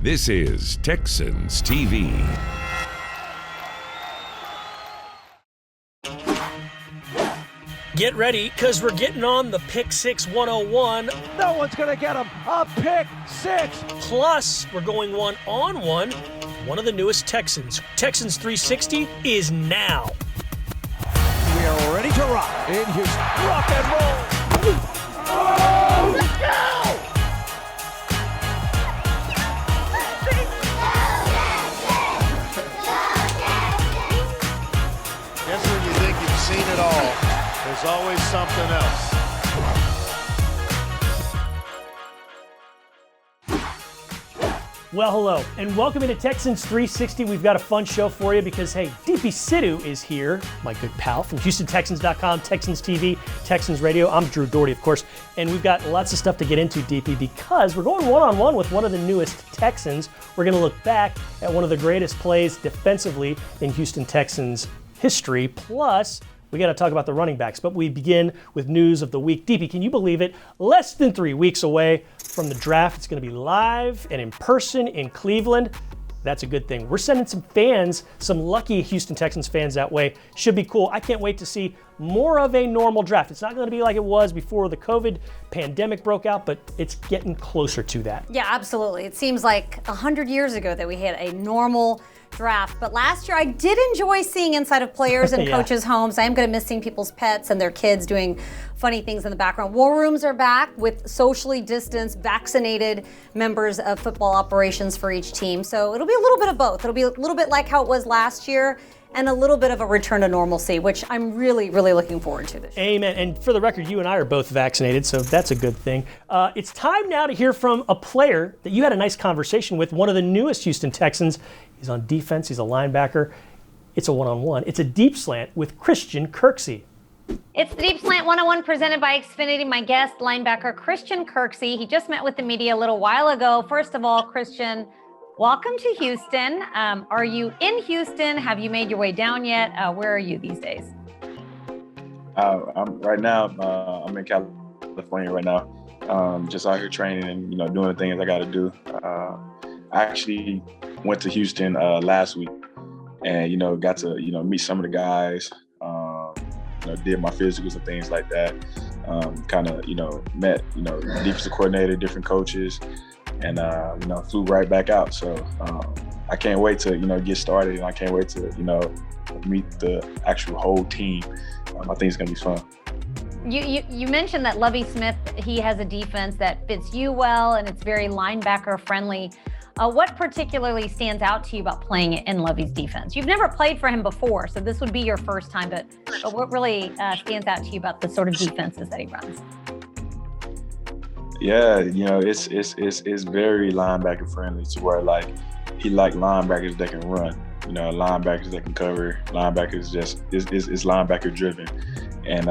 This is Texans TV. Get ready, because we're getting on the Pick 6 101. No one's going to get him. A pick six. Plus, we're going one-on-one. One of the newest Texans. Texans 360 is now. We are ready to rock in Houston. Rock and roll. Oh, let's go! Guess when you think you've seen it all, there's always something else. Well, hello, and welcome into Texans 360. We've got a fun show for you because, hey, Deepi Sidhu is here, my good pal from HoustonTexans.com, Texans TV, Texans Radio. I'm Drew Dougherty, of course, and we've got lots of stuff to get into, Deepi, because we're going one-on-one with one of the newest Texans. We're going to look back at one of the greatest plays defensively in Houston Texans history, plus we got to talk about the running backs, but we begin with news of the week. Deepi, can you believe it? Less than 3 weeks away from the draft. It's going to be live and in person in Cleveland. That's a good thing. We're sending some fans, some lucky Houston Texans fans that way. Should be cool. I can't wait to see more of a normal draft. It's not going to be like it was before the COVID pandemic broke out, but it's getting closer to that. Yeah, absolutely. It seems like 100 years ago that we had a normal draft. But last year I did enjoy seeing inside of players and Yeah. coaches' homes. I am going to miss seeing people's pets and their kids doing funny things in the background. War rooms are back with socially distanced, vaccinated members of football operations for each team. So it'll be a little bit of both. It'll be a little bit like how it was last year and a little bit of a return to normalcy, which I'm really, really looking forward to this year. Amen. And for the record, you and I are both vaccinated, so that's a good thing. It's time now to hear from a player that you had a nice conversation with, one of the newest Houston Texans. He's on defense. He's a linebacker. It's a one-on-one. It's a deep slant with Christian Kirksey. It's the Deep Slant 101 presented by Xfinity. My guest, linebacker Christian Kirksey. He just met with the media a little while ago. First of all, Christian, welcome to Houston. Are you in Houston? Have you made your way down yet? Where are you these days? I'm in California right now. Just out here training and doing the things I got to do. I actually went to Houston last week, and got to meet some of the guys. Did my physicals and things like that. Met defensive coordinator, different coaches, and flew right back out. So I can't wait to get started, and I can't wait to meet the actual whole team. I think it's gonna be fun. You mentioned that Lovie Smith, he has a defense that fits you well, and it's very linebacker friendly. What particularly stands out to you about playing in Lovie's defense? You've never played for him before, so this would be your first time, but what really stands out to you about the sort of defenses that he runs? Yeah, it's very linebacker friendly to where he linebackers that can run, linebackers that can cover, linebackers it's linebacker driven. And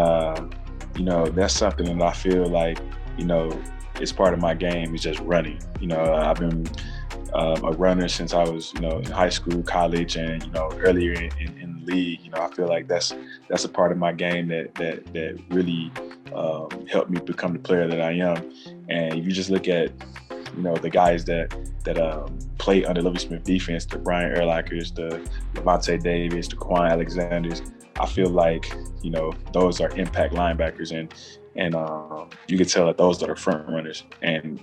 that's something that I feel like, it's part of my game is just running. I've been a runner since I was, in high school, college, and earlier in the league. I feel like that's a part of my game that really helped me become the player that I am. And if you just look at, the guys that play under Lovie Smith defense, the Brian Urlachers, the Levante Davis, the Quan Alexanders, I feel like those are impact linebackers, and you can tell that those are the front runners. And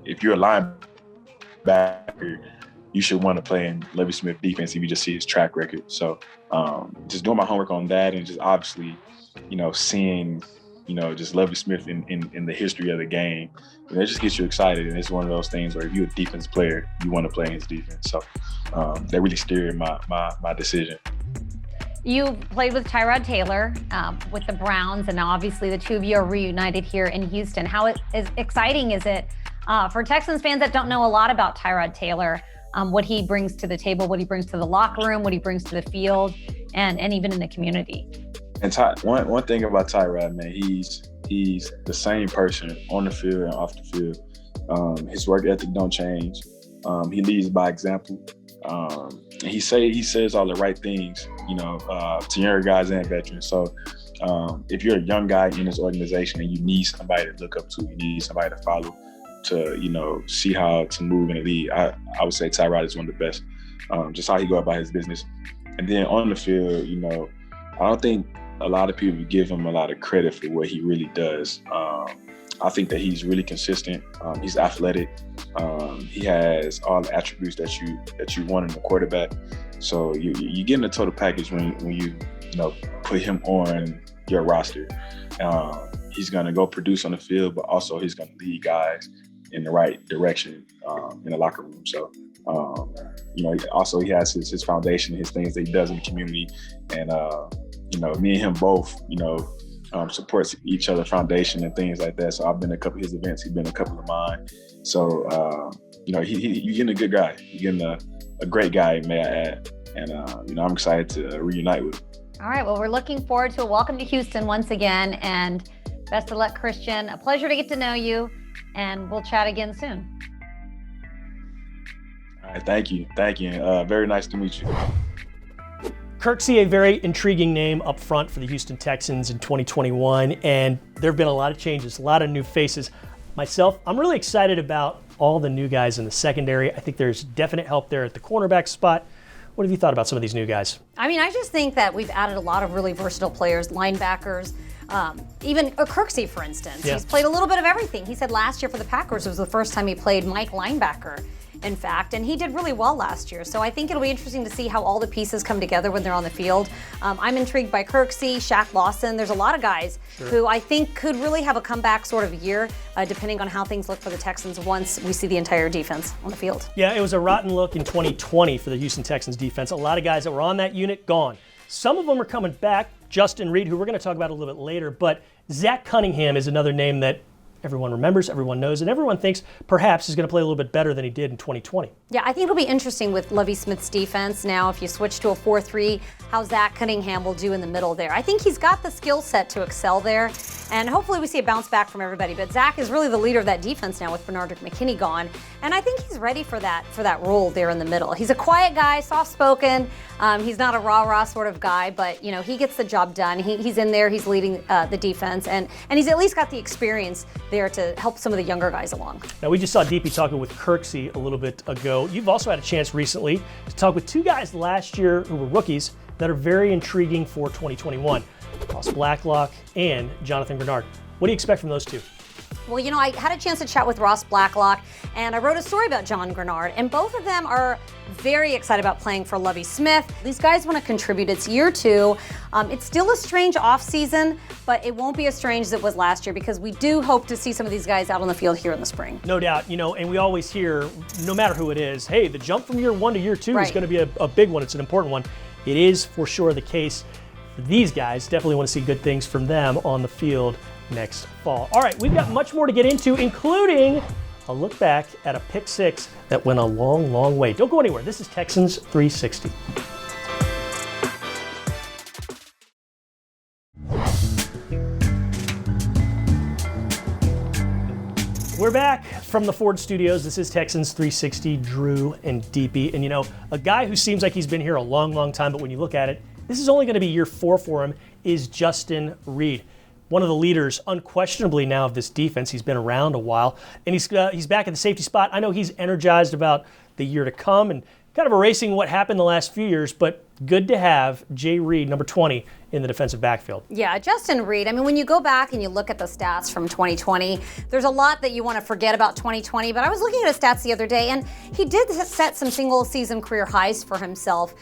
if you're a linebacker, you should want to play in Lovie Smith defense if you just see his track record. So just doing my homework on that, and just obviously seeing just Lovie Smith in the history of the game, it just gets you excited. And it's one of those things where if you're a defense player, you want to play in his defense. So that really steered my decision. You played with Tyrod Taylor with the Browns, and now obviously the two of you are reunited here in Houston. How exciting is it for Texans fans that don't know a lot about Tyrod Taylor, what he brings to the table, what he brings to the locker room, what he brings to the field, and even in the community? And one thing about Tyrod, man, he's the same person on the field and off the field. His work ethic don't change. He leads by example. And he says all the right things, to younger guys and veterans. So if you're a young guy in this organization and you need somebody to look up to, you need somebody to follow, see how to move in the league. I would say Tyrod is one of the best. Just how he go about his business. And then on the field, I don't think a lot of people give him a lot of credit for what he really does. I think that he's really consistent. He's athletic. He has all the attributes that you want in a quarterback. So you get in the total package when you put him on your roster. He's going to go produce on the field, but also he's going to lead guys in the right direction in the locker room. So, also he has his foundation, his things that he does in the community. And, me and him both, supports each other, foundation and things like that. So I've been to a couple of his events. He's been to a couple of mine. So, you're getting a good guy. You're getting a great guy, may I add. And, I'm excited to reunite with him. All right. Well, we're looking forward to a welcome to Houston once again. And best of luck, Christian. A pleasure to get to know you. And we'll chat again soon. All right. Thank you. Very nice to meet you. Kirksey, a very intriguing name up front for the Houston Texans in 2021. And there have been a lot of changes, a lot of new faces. Myself, I'm really excited about all the new guys in the secondary. I think there's definite help there at the cornerback spot. What have you thought about some of these new guys? I mean, I just think that we've added a lot of really versatile players, linebackers, even Kirksey, for instance. Yeah. He's played a little bit of everything. He said last year for the Packers was the first time he played Mike linebacker, in fact, and he did really well last year. So I think it'll be interesting to see how all the pieces come together when they're on the field. I'm intrigued by Kirksey, Shaq Lawson. There's a lot of guys who I think could really have a comeback sort of year, depending on how things look for the Texans once we see the entire defense on the field. Yeah, it was a rotten look in 2020 for the Houston Texans defense. A lot of guys that were on that unit gone. Some of them are coming back. Justin Reed, who we're going to talk about a little bit later, but Zach Cunningham is another name that everyone remembers, everyone knows, and everyone thinks perhaps is going to play a little bit better than he did in 2020. Yeah, I think it'll be interesting with Lovie Smith's defense now. If you switch to a 4-3, how Zach Cunningham will do in the middle there. I think he's got the skill set to excel there, and hopefully we see a bounce back from everybody. But Zach is really the leader of that defense now with Bernard McKinney gone, and I think he's ready for that role there in the middle. He's a quiet guy, soft-spoken. He's not a rah-rah sort of guy, but he gets the job done. He's in there, he's leading the defense, and he's at least got the experience there to help some of the younger guys along. Now, we just saw Deepi talking with Kirksey a little bit ago. You've also had a chance recently to talk with two guys last year who were rookies that are very intriguing for 2021. Ross Blacklock and Jonathan Grenard. What do you expect from those two? Well, I had a chance to chat with Ross Blacklock, and I wrote a story about John Grenard, and both of them are very excited about playing for Lovie Smith. These guys want to contribute. It's year two. It's still a strange offseason, but it won't be as strange as it was last year because we do hope to see some of these guys out on the field here in the spring. No doubt, and we always hear, no matter who it is, hey, the jump from year one to year two is going to be a big one. It's an important one. It is for sure the case for these guys. Definitely want to see good things from them on the field next fall. All right, we've got much more to get into, including a look back at a pick six that went a long, long way. Don't go anywhere. This is Texans 360. We're back from the Ford Studios. This is Texans 360, Drew and Deepi. And a guy who seems like he's been here a long, long time, but when you look at it, this is only going to be year 4 for him, is Justin Reed. One of the leaders, unquestionably now, of this defense. He's been around a while, and he's back at the safety spot. I know he's energized about the year to come and kind of erasing what happened the last few years, but good to have Jay Reed, number 20, in the defensive backfield. Yeah, Justin Reed, I mean, when you go back and you look at the stats from 2020, there's a lot that you want to forget about 2020, but I was looking at his stats the other day, and he did set some single-season career highs for himself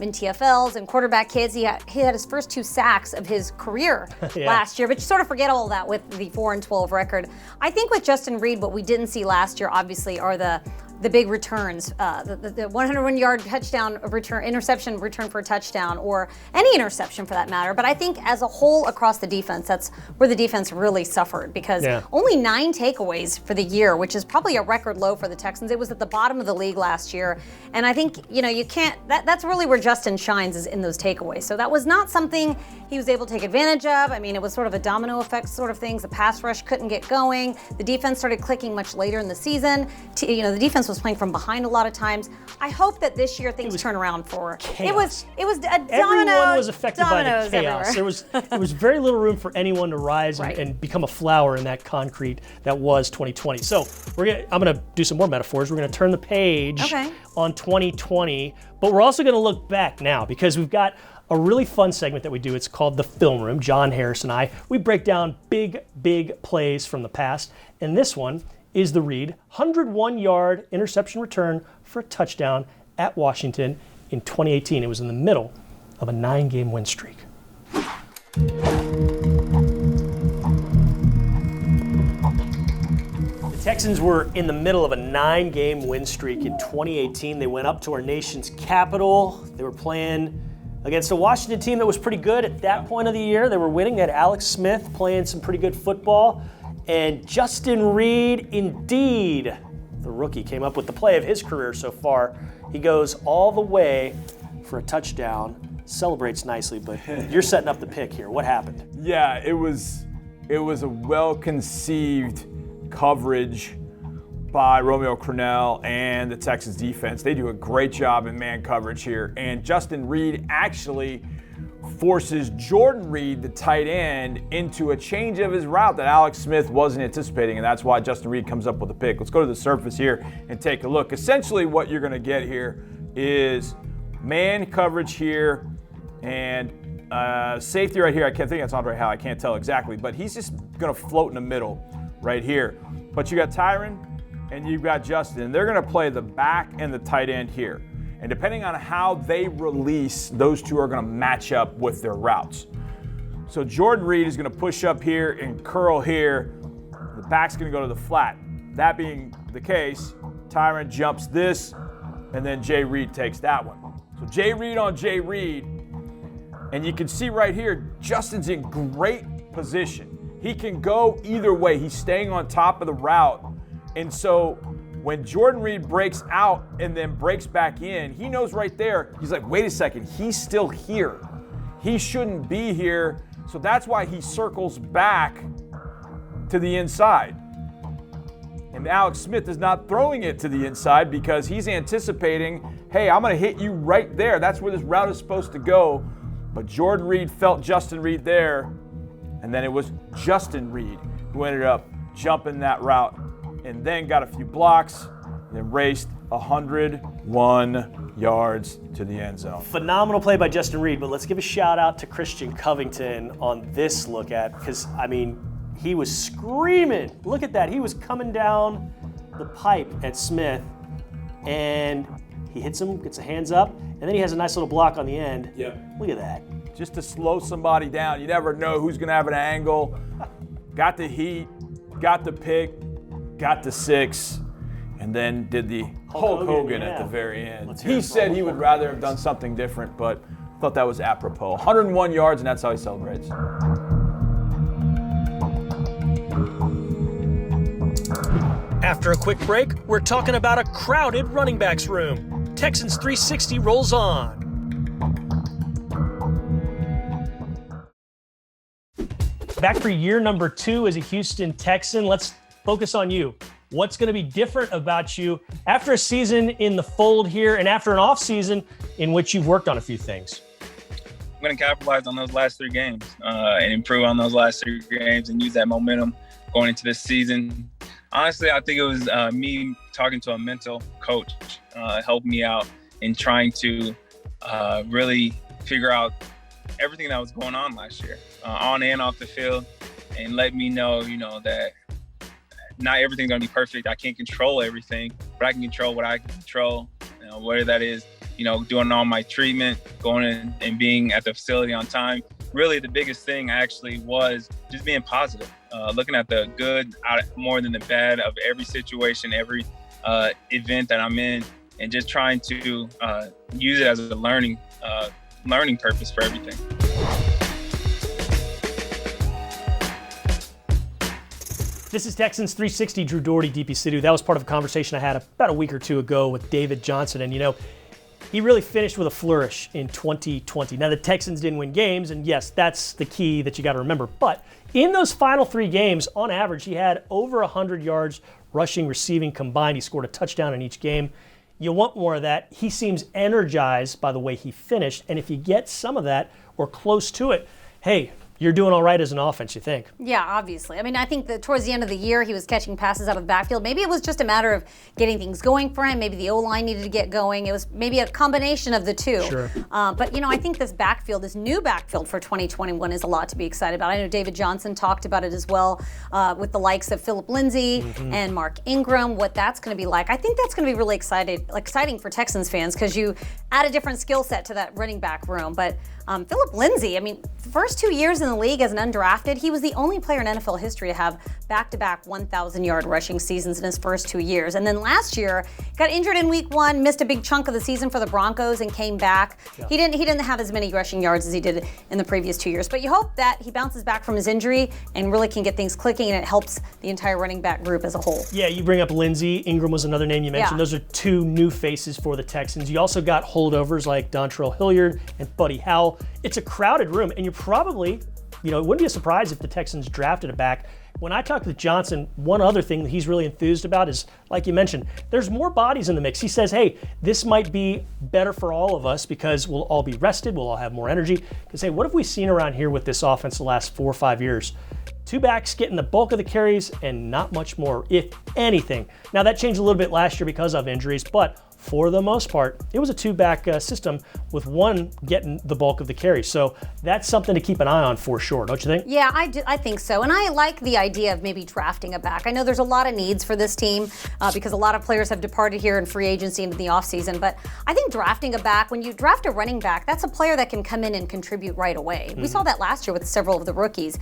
in TFLs and quarterback hits. He had his first 2 sacks of his career last year, but you sort of forget all that with the 4-12 record. I think with Justin Reed, what we didn't see last year, obviously, are the big returns, the 101-yard touchdown interception return for a touchdown, or any interception for that matter. But I think as a whole across the defense, that's where the defense really suffered because only 9 takeaways for the year, which is probably a record low for the Texans. It was at the bottom of the league last year. And I think, you can't, that's really where Justin shines, is in those takeaways. So that was not something he was able to take advantage of. I mean, it was sort of a domino effect sort of things. The pass rush couldn't get going. The defense started clicking much later in the season. The defense defense was playing from behind a lot of times. I hope that this year things turn around for chaos. It was a domino. Everyone was affected by the chaos. Everywhere. There was very little room for anyone to rise Right. and become a flower in that concrete that was 2020. So I'm gonna do some more metaphors. We're gonna turn the page on 2020, but we're also gonna look back now because we've got a really fun segment that we do. It's called The Film Room. John Harris and I, we break down big plays from the past. And this one is the Reed 101-yard interception return for a touchdown at Washington in 2018. It was in the middle of a 9-game win streak. The Texans were in the middle of a 9-game win streak in 2018. They went up to our nation's capital. They were playing against a Washington team that was pretty good at that point of the year. They were winning. They had Alex Smith playing some pretty good football. And Justin Reed, indeed, the rookie, came up with the play of his career so far. He goes all the way for a touchdown, celebrates nicely, but you're setting up the pick here. What happened? Yeah, it was a well-conceived coverage by Romeo Crennel and the Texans defense. They do a great job in man coverage here. And Justin Reed actually forces Jordan Reed, the tight end, into a change of his route that Alex Smith wasn't anticipating, and that's why Justin Reed comes up with the pick. Let's go to the surface here and take a look. Essentially what you're gonna get here is man coverage here and safety right here. I can't think that's Andre Howe, I can't tell exactly, but he's just gonna float in the middle right here. But you got Tyron and you've got Justin, and they're gonna play the back and the tight end here. And depending on how they release, those two are gonna match up with their routes. So Jordan Reed is gonna push up here and curl here. The back's gonna go to the flat. That being the case, Tyron jumps this, and then Jay Reed takes that one. So Jay Reed on Jay Reed, and you can see right here, Justin's in great position. He can go either way. He's staying on top of the route. And so when Jordan Reed breaks out and then breaks back in, he knows right there, he's like, wait a second, he's still here. He shouldn't be here. So that's why he circles back to the inside. And Alex Smith is not throwing it to the inside because he's anticipating, hey, I'm gonna hit you right there. That's where this route is supposed to go. But Jordan Reed felt Justin Reed there, and then it was Justin Reed who ended up jumping that route and then got a few blocks, and then raced 101 yards to the end zone. Phenomenal play by Justin Reed, but let's give a shout out to Christian Covington on this look at, because, I mean, he was screaming. Look at that. He was coming down the pipe at Smith, and he hits him, gets the hands up, and then he has a nice little block on the end. Yeah. Look at that. Just to slow somebody down. You never know who's going to have an angle. Got the heat, got the pick, got the 6, and then did the Hulk Hogan at the very end. He said he would rather have done something different, but thought that was apropos. 101 yards, and that's how he celebrates. After a quick break, we're talking about a crowded running backs room. Texans 360 rolls on. Back for year number 2 as a Houston Texan. Let's focus on you. What's going to be different about you after a season in the fold here and after an off season in which you've worked on a few things? I'm going to capitalize on those last 3 games and improve on those last 3 games and use that momentum going into this season. Honestly, I think it was me talking to a mental coach helped me out in trying to really figure out everything that was going on last year, on and off the field, and let me know, that not everything's gonna be perfect. I can't control everything, but I can control what I can control, whether that is, doing all my treatment, going in and being at the facility on time. Really, the biggest thing actually was just being positive, looking at the good more than the bad of every situation, every event that I'm in, and just trying to use it as a learning purpose for everything. This is Texans 360, Drew Dougherty, Deepi Sidhu. That was part of a conversation I had about a week or 2 ago with David Johnson, and he really finished with a flourish in 2020. Now, the Texans didn't win games, and yes, that's the key that you got to remember. But in those final 3 games, on average, he had over 100 yards rushing, receiving combined. He scored a touchdown in each game. You want more of that. He seems energized by the way he finished. And if you get some of that or close to it, hey, you're doing all right as an offense, you think? Yeah, obviously. I mean, I think that towards the end of the year, he was catching passes out of the backfield. Maybe it was just a matter of getting things going for him. Maybe the O-line needed to get going. It was maybe a combination of the two. Sure. But, I think this backfield, this new backfield for 2021 is a lot to be excited about. I know David Johnson talked about it as well with the likes of Philip Lindsay and Mark Ingram, what that's going to be like. I think that's going to be really exciting for Texans fans because you add a different skill set to that running back room. But Philip Lindsay, first 2 years in the league as an undrafted, he was the only player in NFL history to have back-to-back 1,000-yard rushing seasons in his first 2 years. And then last year, got injured in week 1, missed a big chunk of the season for the Broncos and came back. Yeah. He didn't have as many rushing yards as he did in the previous 2 years. But you hope that he bounces back from his injury and really can get things clicking, and it helps the entire running back group as a whole. Yeah, you bring up Lindsay. Ingram was another name you mentioned. Yeah. Those are two new faces for the Texans. You also got holdovers like Dontrell Hilliard and Buddy Howell. It's a crowded room, and you're probably, it wouldn't be a surprise if the Texans drafted a back. When I talked with Johnson, one other thing that he's really enthused about is, like you mentioned, there's more bodies in the mix. He says, hey, this might be better for all of us because we'll all be rested, we'll all have more energy. Because, hey, what have we seen around here with this offense the last 4 or 5 years? Two backs getting the bulk of the carries and not much more, if anything. Now, that changed a little bit last year because of injuries, but for the most part, it was a two-back system with one getting the bulk of the carries. So that's something to keep an eye on for sure, don't you think? Yeah, I think so. And I like the idea of maybe drafting a back. I know there's a lot of needs for this team because a lot of players have departed here in free agency into the offseason. But I think drafting a back, when you draft a running back, that's a player that can come in and contribute right away. We saw that last year with several of the rookies.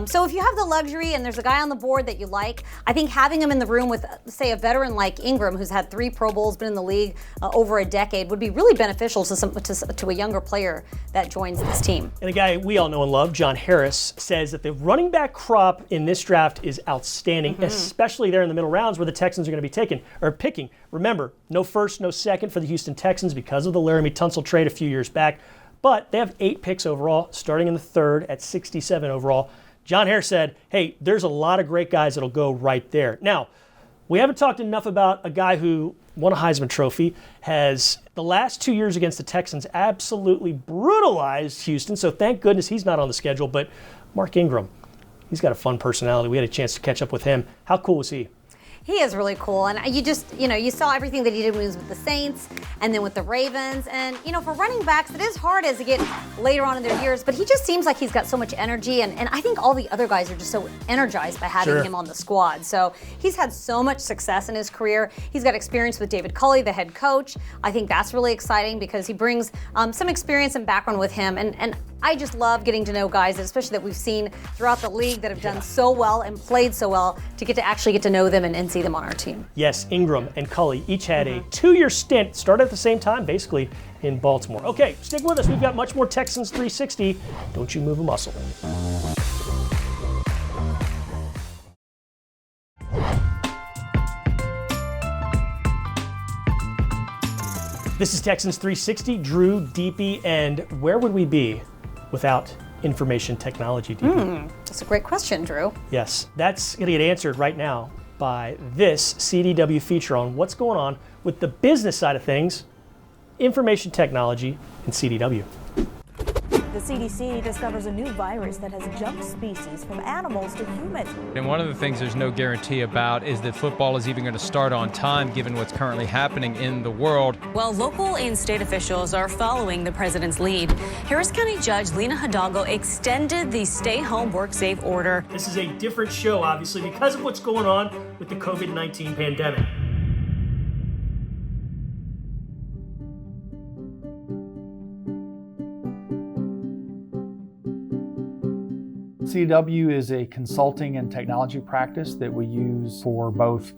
So if you have the luxury and there's a guy on the board that you like, I think having him in the room with, say, a veteran like Ingram, who's had 3 Pro Bowls, been in the league over a decade, would be really beneficial to a younger player that joins this team. And a guy we all know and love, John Harris, says that the running back crop in this draft is outstanding, especially there in the middle rounds where the Texans are going to be picking. Remember, no first, no second for the Houston Texans because of the Laramie Tunsil trade a few years back, but they have 8 picks overall, starting in the 3rd at 67 overall. John Harris said, hey, there's a lot of great guys that'll go right there. Now, we haven't talked enough about a guy who won a Heisman Trophy, has the last 2 years against the Texans absolutely brutalized Houston, so thank goodness he's not on the schedule, but Mark Ingram, he's got a fun personality. We had a chance to catch up with him. How cool was he? He is really cool, and you just, you saw everything that he did when he was with the Saints and then with the Ravens, and, for running backs, it is hard as they get later on in their years, but he just seems like he's got so much energy, and I think all the other guys are just so energized by having him on the squad. So he's had so much success in his career. He's got experience with David Culley, the head coach. I think that's really exciting because he brings some experience and background with him, and I just love getting to know guys, especially that we've seen throughout the league that have done so well and played so well to actually get to know them and see them on our team. Yes, Ingram and Culley each had a 2-year stint, started at the same time, basically, in Baltimore. Okay, stick with us. We've got much more Texans 360. Don't you move a muscle. This is Texans 360, Drew, Deepi, and where would we be without information technology, Deepi? That's a great question, Drew. Yes, that's going to get answered right now by this CDW feature on what's going on with the business side of things, information technology, and CDW. The CDC discovers a new virus that has jumped species from animals to humans. And one of the things there's no guarantee about is that football is even going to start on time, given what's currently happening in the world. Well, local and state officials are following the president's lead. Harris County Judge Lena Hidalgo extended the stay home, work safe order. This is a different show, obviously, because of what's going on with the COVID-19 pandemic. CDW is a consulting and technology practice that we use for both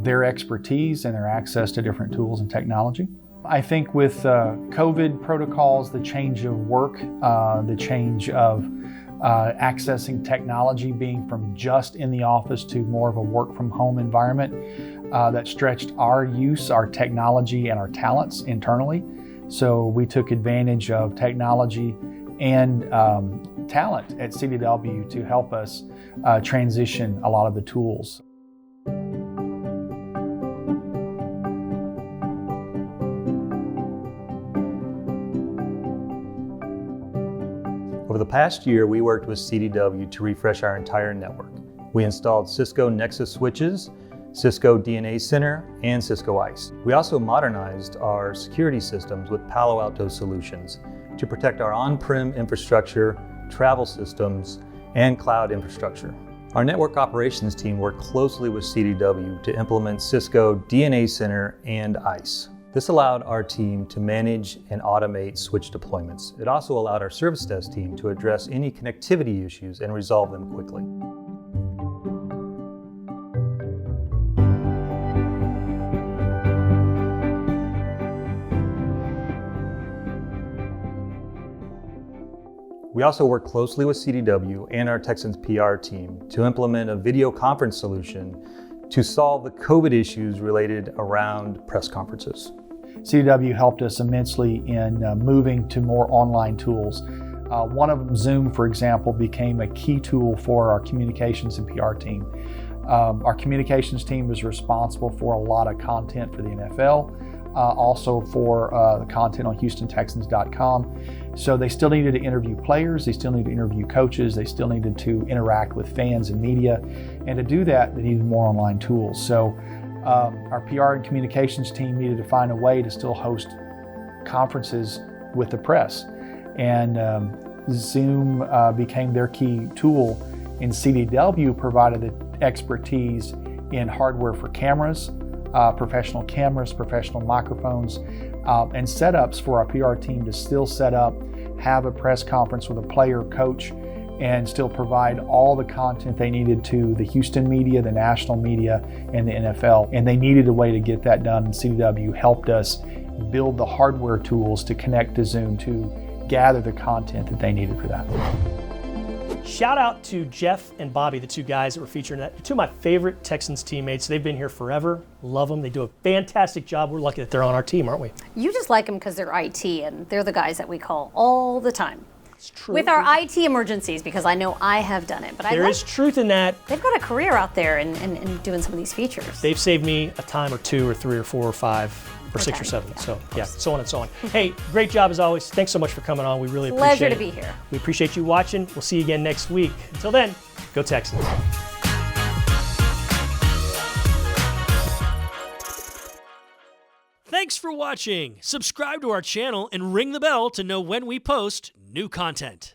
their expertise and their access to different tools and technology. I think with COVID protocols, the change of work, the change of accessing technology, being from just in the office to more of a work from home environment, that stretched our use, our technology, and our talents internally. So we took advantage of technology and talent at CDW to help us transition a lot of the tools. Over the past year, we worked with CDW to refresh our entire network. We installed Cisco Nexus switches, Cisco DNA Center, and Cisco ICE. We also modernized our security systems with Palo Alto solutions to protect our on-prem infrastructure, travel systems, and cloud infrastructure. Our network operations team worked closely with CDW to implement Cisco DNA Center and ICE. This allowed our team to manage and automate switch deployments. It also allowed our service desk team to address any connectivity issues and resolve them quickly. We also work closely with CDW and our Texans PR team to implement a video conference solution to solve the COVID issues related around press conferences. CDW helped us immensely in moving to more online tools. One of them, Zoom, for example, became a key tool for our communications and PR team. Our communications team is responsible for a lot of content for the NFL, also for the content on HoustonTexans.com. So they still needed to interview players, they still needed to interview coaches, they still needed to interact with fans and media. And to do that, they needed more online tools. So our PR and communications team needed to find a way to still host conferences with the press. And Zoom became their key tool, and CDW provided the expertise in hardware for cameras, professional microphones, and setups for our PR team to still set up, have a press conference with a player, coach, and still provide all the content they needed to the Houston media, the national media, and the NFL. And they needed a way to get that done, and CDW helped us build the hardware tools to connect to Zoom to gather the content that they needed for that. Shout out to Jeff and Bobby, the two guys that were featured in that. Two of my favorite Texans teammates. They've been here forever. Love them. They do a fantastic job. We're lucky that they're on our team, aren't we? You just like them because they're IT, and they're the guys that we call all the time. It's true. With our IT emergencies, because I know I have done it. But there is truth in that. They've got a career out there in doing some of these features. They've saved me a time or two or three or four or five or six or seven. So yeah, so on and so on. Hey, great job as always. Thanks so much for coming on. We really appreciate it. Pleasure to be here. We appreciate you watching. We'll see you again next week. Until then, go Texans. Thanks for watching. Subscribe to our channel and ring the bell to know when we post new content.